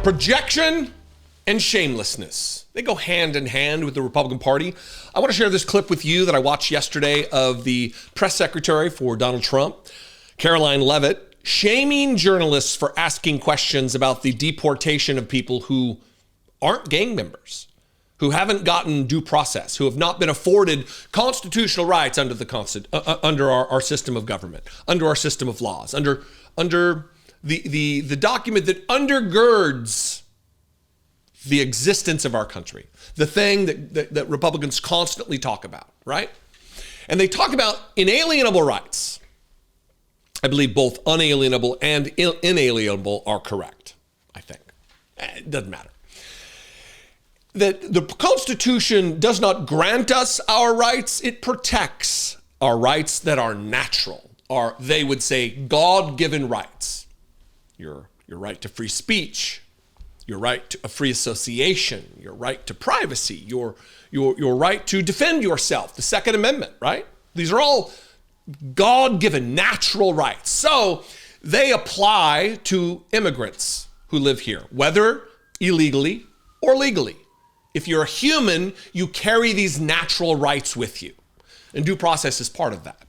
Projection and shamelessness. They go hand in hand with the Republican Party. I want to share this clip with you that I watched yesterday of the press secretary for Donald Trump, Karoline Leavitt, shaming journalists for asking questions about the deportation of people who aren't gang members, who haven't gotten due process, who have not been afforded constitutional rights under under our system of government, under our system of laws, under the document that undergirds the existence of our country, the thing that Republicans constantly talk about, right? And they talk about inalienable rights. I believe both unalienable and inalienable are correct, I think. It doesn't matter. That the Constitution does not grant us our rights, it protects our rights that are natural, or they would say God-given rights. Your right to free speech, your right to a free association, your right to privacy, your right to defend yourself, the Second Amendment, right? These are all God-given natural rights. So they apply to immigrants who live here, whether illegally or legally. If you're a human, you carry these natural rights with you. And due process is part of that.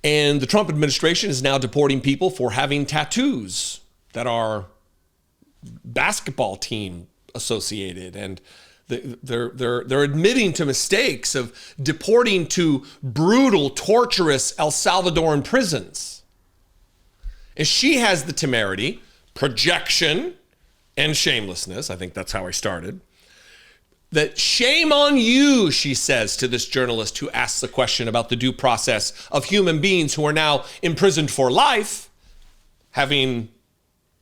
And the Trump administration is now deporting people for having tattoos that are basketball team associated, and they're admitting to mistakes of deporting to brutal, torturous El Salvadoran prisons. And she has the temerity, projection, and shamelessness. I think that's how I started. That shame on you, she says to this journalist who asks the question about the due process of human beings who are now imprisoned for life, having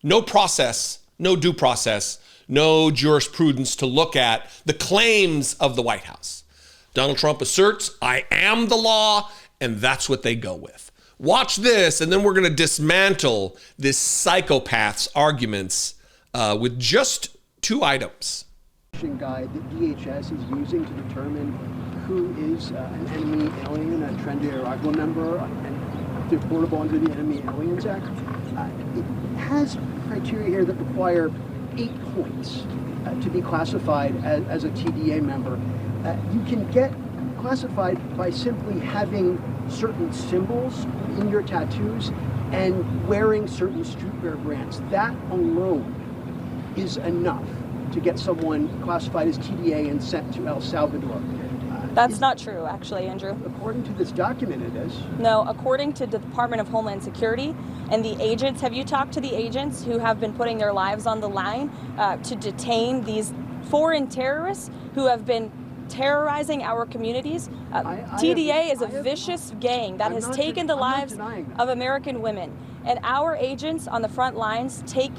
no process, no due process, no jurisprudence to look at the claims of the White House. Donald Trump asserts, I am the law, and that's what they go with. Watch this, and then we're going to dismantle this psychopath's arguments with just two items. Guide that DHS is using to determine who is an enemy alien, a trendy Iraqi member, and deportable under the Enemy Aliens Act. It has criteria here that require 8 points to be classified as a TDA member. You can get classified by simply having certain symbols in your tattoos and wearing certain streetwear brands. That alone is enough to get someone classified as TDA and sent to El Salvador. That's not true, actually, Andrew. According to this document, it is. No, according to the Department of Homeland Security and the agents, have you talked to the agents who have been putting their lives on the line to detain these foreign terrorists who have been terrorizing our communities? TDA is a vicious gang that has taken the lives of American women. And our agents on the front lines take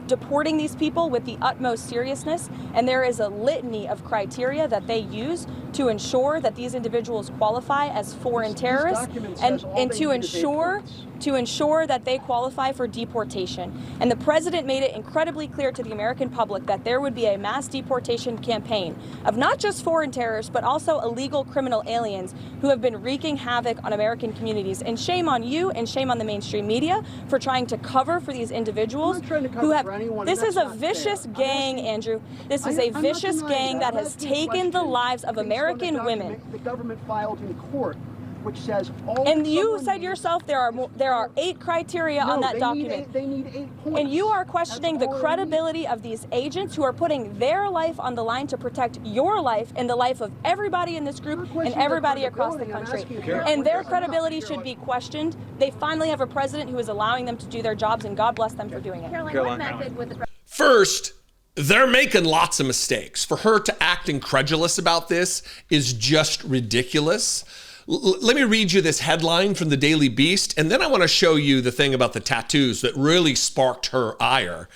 deporting these people with the utmost seriousness, and there is a litany of criteria that they use to ensure that these individuals qualify as foreign terrorists and to ensure that they qualify for deportation. And the president made it incredibly clear to the American public that there would be a mass deportation campaign of not just foreign terrorists, but also illegal criminal aliens who have been wreaking havoc on American communities. And shame on you and shame on the mainstream media for trying to cover for these individuals who have. This is a vicious gang, Andrew. This is a vicious gang that has taken the lives of American women. The government filed in court, which says all. And you said yourself there are 8 criteria on that document. They need 8 points. And you are questioning the credibility of these agents who are putting their life on the line to protect your life and the life of everybody in this group and everybody across the country. And their credibility should be questioned. They finally have a president who is allowing them to do their jobs, and God bless them for doing it. Karoline, what method would the First, they're making lots of mistakes. For her to act incredulous about this is just ridiculous. Let me read you this headline from the Daily Beast, and then I want to show you the thing about the tattoos that really sparked her ire.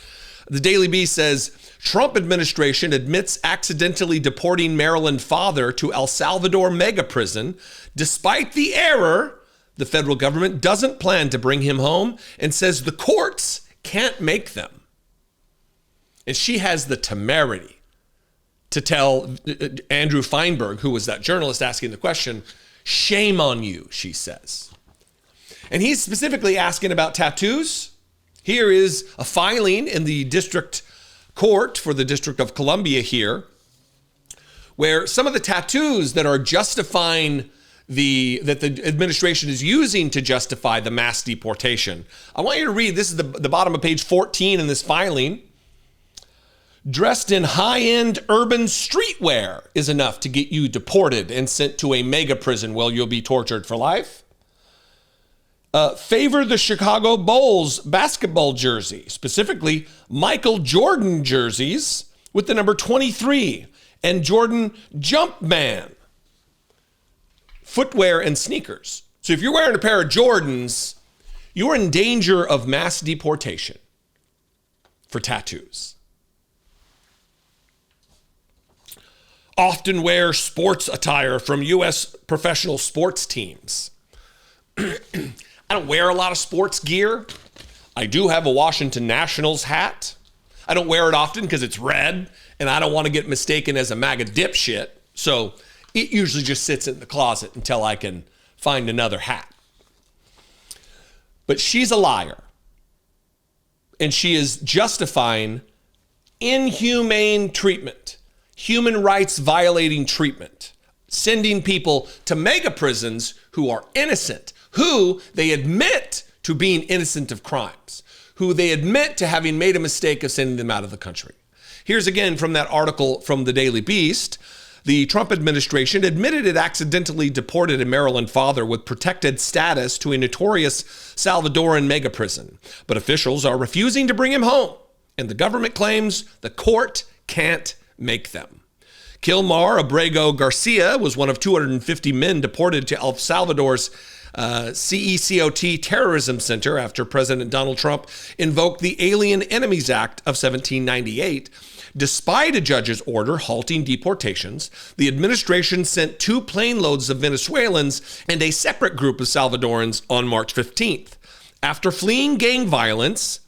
The Daily Beast says, Trump administration admits accidentally deporting Maryland father to El Salvador mega prison. Despite the error, the federal government doesn't plan to bring him home and says the courts can't make them. And she has the temerity to tell Andrew Feinberg, who was that journalist asking the question, shame on you, she says. And he's specifically asking about tattoos. Here is a filing in the district court for the District of Columbia here, where some of the tattoos that are justifying that the administration is using to justify the mass deportation. I want you to read, this is the bottom of page 14 in this filing. Dressed in high-end urban streetwear is enough to get you deported and sent to a mega prison where you'll be tortured for life. Favor the Chicago Bulls basketball jersey, specifically Michael Jordan jerseys with the number 23 and Jordan Jumpman footwear and sneakers. So if you're wearing a pair of Jordans, you're in danger of mass deportation for tattoos. Often wear sports attire from U.S. professional sports teams. I don't wear a lot of sports gear. I do have a Washington Nationals hat. I don't wear it often because it's red, and I don't want to get mistaken as a MAGA dipshit. So it usually just sits in the closet until I can find another hat. But she's a liar. And she is justifying inhumane treatment, human rights violating treatment, sending people to mega prisons who are innocent, who they admit to being innocent of crimes, who they admit to having made a mistake of sending them out of the country. Here's again from that article from the Daily Beast. The Trump administration admitted it accidentally deported a Maryland father with protected status to a notorious Salvadoran mega prison, but officials are refusing to bring him home, and the government claims the court can't make them. Kilmar Abrego Garcia was one of 250 men deported to El Salvador's CECOT Terrorism Center after President Donald Trump invoked the Alien Enemies Act of 1798. Despite a judge's order halting deportations, the administration sent 2 plane loads of Venezuelans and a separate group of Salvadorans on March 15th. After fleeing gang violence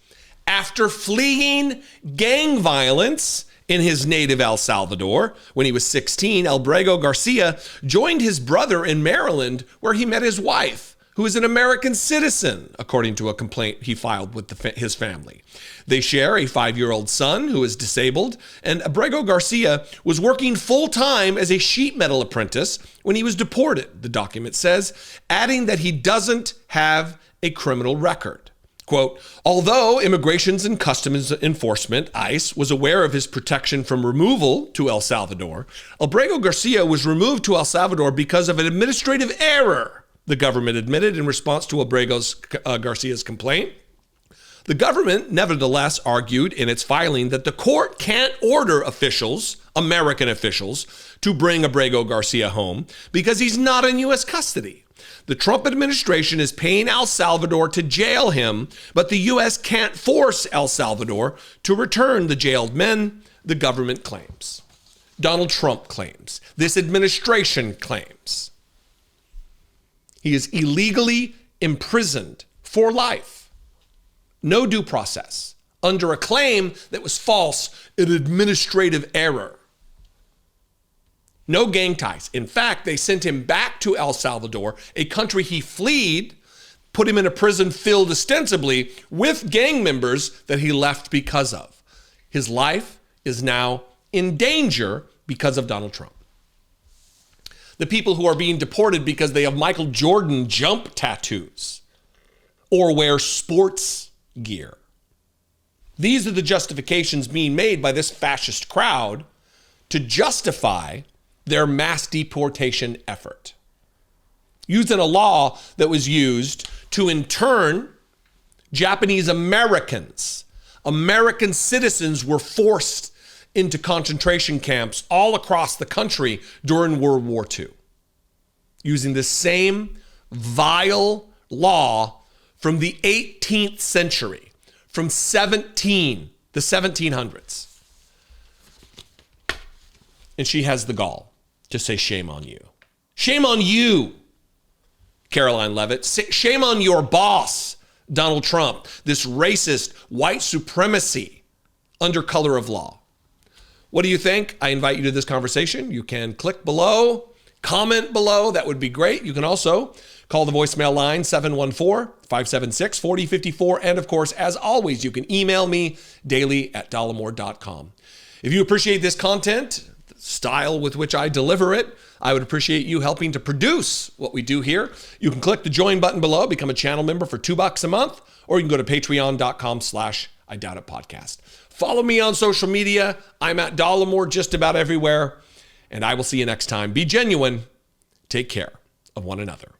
in his native El Salvador, when he was 16, Abrego Garcia joined his brother in Maryland, where he met his wife, who is an American citizen, according to a complaint he filed with his family. They share a 5-year-old son who is disabled, and Abrego Garcia was working full-time as a sheet metal apprentice when he was deported, the document says, adding that he doesn't have a criminal record. Quote, although Immigrations and Customs Enforcement, ICE, was aware of his protection from removal to El Salvador, Abrego Garcia was removed to El Salvador because of an administrative error, the government admitted in response to Abrego Garcia's complaint. The government, nevertheless, argued in its filing that the court can't order officials, American officials, to bring Abrego Garcia home because he's not in U.S. custody. The Trump administration is paying El Salvador to jail him, but the U.S. can't force El Salvador to return the jailed men, the government claims. Donald Trump claims. This administration claims. He is illegally imprisoned for life. No due process. Under a claim that was false, an administrative error. No gang ties. In fact, they sent him back to El Salvador, a country he fled, put him in a prison filled ostensibly with gang members that he left because of. His life is now in danger because of Donald Trump. The people who are being deported because they have Michael Jordan jump tattoos or wear sports gear. These are the justifications being made by this fascist crowd to justify their mass deportation effort. Using a law that was used to intern Japanese Americans. American citizens were forced into concentration camps all across the country during World War II, using the same vile law from the 18th century, from the 1700s. And she has the gall to say, shame on you. Shame on you, Karoline Leavitt. Shame on your boss, Donald Trump, this racist white supremacy under color of law. What do you think? I invite you to this conversation. You can click below, comment below. That would be great. You can also Call the voicemail line 714-576-4054. And of course, as always, you can email me daily@dollemore.com. If you appreciate this content, the style with which I deliver it, I would appreciate you helping to produce what we do here. You can click the join button below, become a channel member for $2 a month, or you can go to patreon.com/IDoubtIt podcast. Follow me on social media. I'm at Dollemore just about everywhere. And I will see you next time. Be genuine. Take care of one another.